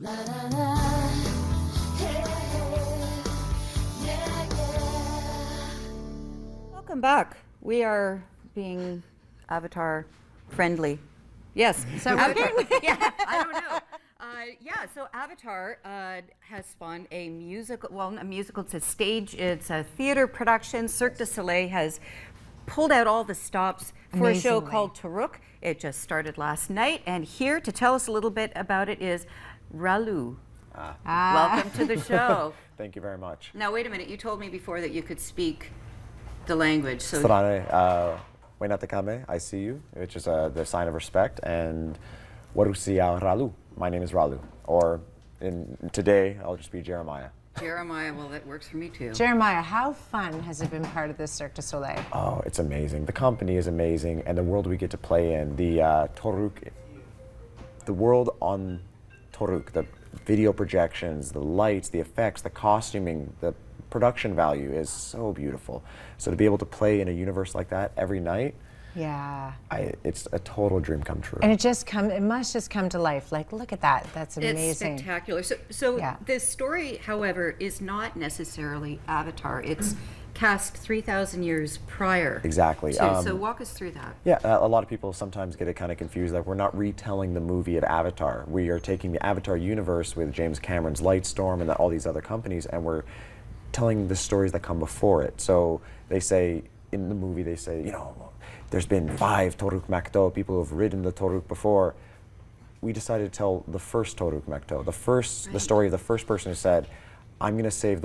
La la la, hey, yeah, yeah. Welcome back. We are being Avatar friendly. Yes. So Avatar. Yeah, I don't know. So Avatar has spawned a musical, well, a musical, it's a stage, it's a theater production. Cirque du Soleil has pulled out all the stops for a show Amazingly. called TORUK. It just started last night, and here to tell us a little bit about it is Ralu. Welcome to the show. Thank you very much. Now, wait a minute. You told me before that you could speak the language. So Strane, Wainatakame, I see you, which is the sign of respect, and Warusia Ralu. My name is Ralu. Or today, I'll just be Jeremiah. Jeremiah, well, that works for me too. Jeremiah, how fun has it been part of this Cirque du Soleil? Oh, it's amazing. The company is amazing, and the world we get to play in. The TORUK, the world on TORUK, the video projections, the lights, the effects, the costuming, the production value is so beautiful. So to be able to play in a universe like that every night, Yeah. it's a total dream come true. And it must just come to life. Like, look at that. That's amazing. It's spectacular. So Yeah. this story, however, is not necessarily Avatar. It's cast 3,000 years prior. Exactly. So walk us through that. Yeah, a lot of people sometimes get it kind of confused that we're not retelling the movie of Avatar. We are taking the Avatar universe with James Cameron's Lightstorm and all these other companies, and we're telling the stories that come before it. So they say, in the movie, they say, there's been 5 Toruk Makto, people who have ridden the Toruk before. We decided to tell the first Toruk Makto, the story of the first person who said, I'm going to save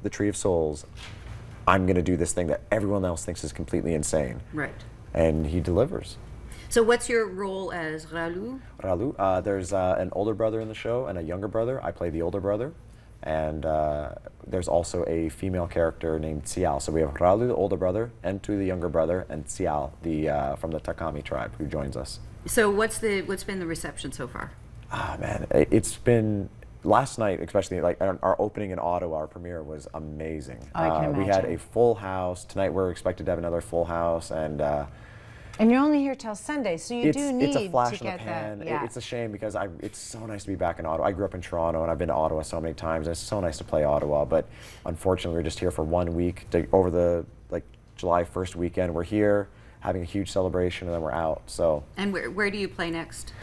the Tree of Souls. I'm going to do this thing that everyone else thinks is completely insane. Right. And he delivers. So what's your role as Ralu? Ralu, there's an older brother in the show and a younger brother. I play the older brother. And there's also a female character named Tsial. So we have Ralu, the older brother, Entu, the younger brother, and Tsial, from the Takami tribe, who joins us. So what's been the reception so far? Ah, man, it's been, last night, especially, like our opening in Ottawa, our premiere was amazing. I can We had imagine. a full house. Tonight we're expected to have another full house, and And you're only here till Sunday, so you do need it's a flash to in the get pan. that. Yeah. It's a shame because it's so nice to be back in Ottawa. I grew up in Toronto and I've been to Ottawa so many times, and it's so nice to play Ottawa. But unfortunately, we're just here for 1 week. Over the July 1st weekend, we're here having a huge celebration, and then we're out. So And where do you play next?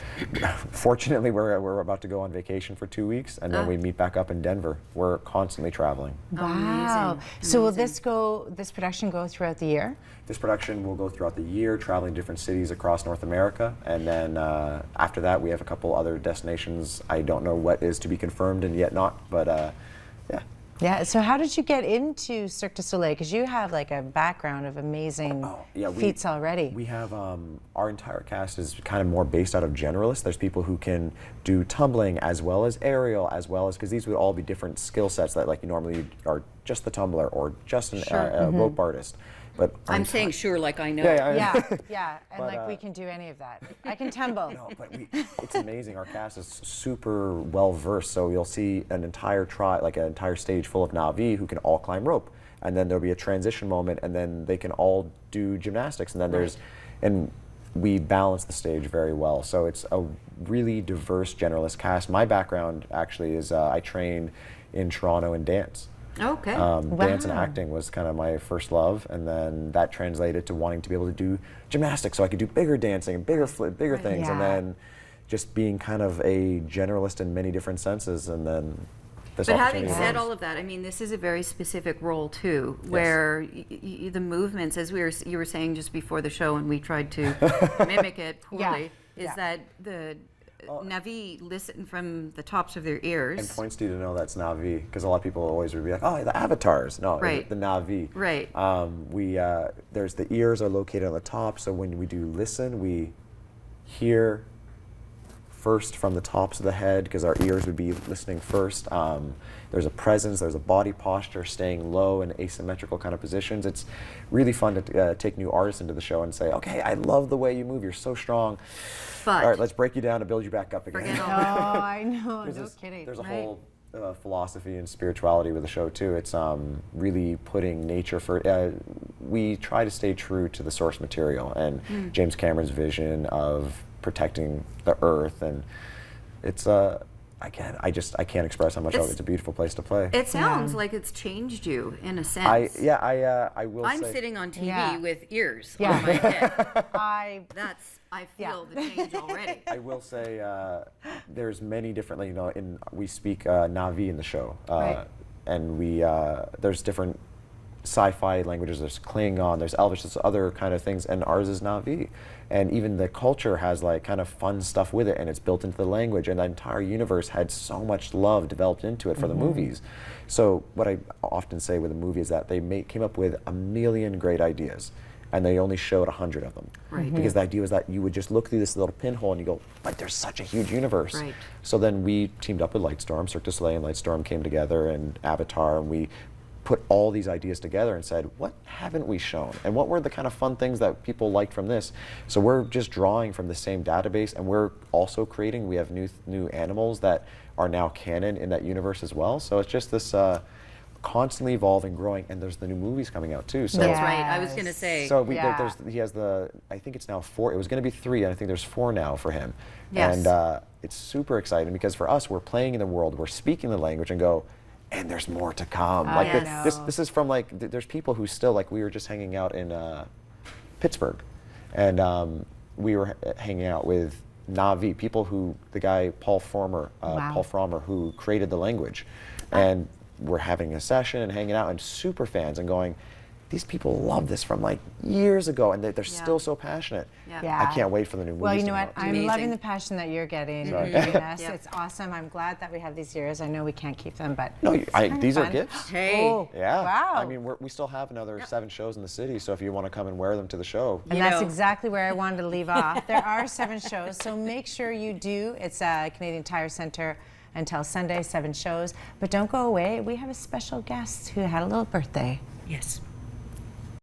fortunately, we're about to go on vacation for 2 weeks, and then we meet back up in Denver. We're constantly traveling. Wow. Amazing. So will this production go throughout the year? This production will go throughout the year, traveling to different cities across North America, and then after that, we have a couple other destinations. I don't know what is to be confirmed and yet not, but yeah. Yeah. So how did you get into Cirque du Soleil? Because you have like a background of amazing feats already. We have our entire cast is kind of more based out of generalists. There's people who can do tumbling as well as aerial, as well as, because these would all be different skill sets that you normally are just the tumbler or just a rope artist. But I'm saying sure like I know. Yeah. And But, we can do any of that. I can tumble. No, but it's amazing. Our cast is super well versed. So you'll see an entire an entire stage full of Na'vi who can all climb rope, and then there'll be a transition moment, and then they can all do gymnastics, and then and we balance the stage very well. So it's a really diverse generalist cast. My background actually is I trained in Toronto in dance. Okay. Dance and acting was kind of my first love, and then that translated to wanting to be able to do gymnastics, so I could do bigger dancing and bigger things, and Yeah. then just being kind of a generalist in many different senses, and then this But having opportunity said arose. all of that, I mean, this is a very specific role too, where the movements, as you were saying just before the show, and we tried to mimic it poorly, that the Navi listen from the tops of their ears. And points to you to know that's Na'vi, because a lot of people always would be like, oh, the avatars. No, Right. the Na'vi. Right. There's the ears are located on the top, so when we do listen, we hear first from the tops of the head, because our ears would be listening first. There's a presence, there's a body posture, staying low in asymmetrical kind of positions. It's really fun to take new artists into the show and say, okay, I love the way you move, you're so strong. But All right, let's break you down and build you back up again. forget all Oh, that. I know. No kidding. There's a Right. whole philosophy and spirituality with the show too. It's really putting nature for. We try to stay true to the source material and James Cameron's vision of protecting the earth, and it's I can't express how much it's a beautiful place to play. It sounds like it's changed you in a sense. I will I'm say. sitting on TV Yeah. with ears Yeah. on my head. I I feel the change already. I will say there's many different, we speak Na'vi in the show, Right. and there's different sci-fi languages. There's Klingon, there's Elvish, there's other kind of things, and ours is Na'vi. And even the culture has like kind of fun stuff with it, and it's built into the language, and the entire universe had so much love developed into it for the movies. So what I often say with a movie is that they came up with a million great ideas, and they only showed 100 of them. Right. Because the idea was that you would just look through this little pinhole and you go, but there's such a huge universe. Right. So then we teamed up with Lightstorm, Cirque du Soleil and Lightstorm came together, and Avatar, and we put all these ideas together and said, what haven't we shown? And what were the kind of fun things that people liked from this? So we're just drawing from the same database, and we're also creating, we have new animals that are now canon in that universe as well. So it's just this constantly evolving, growing, and there's the new movies coming out too. So That's right. I was going to say. so Yeah. he has I think it's now 4. It was going to be 3, and I think there's 4 now for him. Yes. And it's super exciting because for us, we're playing in the world, we're speaking the language, and go, and there's more to come. Like yes. this is from like there's people who still, like, we were just hanging out in Pittsburgh, and we were hanging out with Na'vi people the guy Paul Frommer who created the language, and we're having a session and hanging out and super fans and going, these people love this from like years ago, and they're still so passionate. Yeah. I can't wait for the new movies. Well, you know to what? come out. I'm Amazing. loving the passion that you're getting. Sorry. Yes, Yep. it's awesome. I'm glad that we have these years. I know we can't keep them, but No, it's kinda these are fun. gifts. Hey. Oh, Yeah. Wow. I mean, we still have another 7 shows in the city, so if you want to come and wear them to the show. And You that's know. exactly where I wanted to leave off. There are 7 shows, so make sure you do. It's Canadian Tire Centre until Sunday, 7 shows. But don't go away. We have a special guest who had a little birthday. Yes.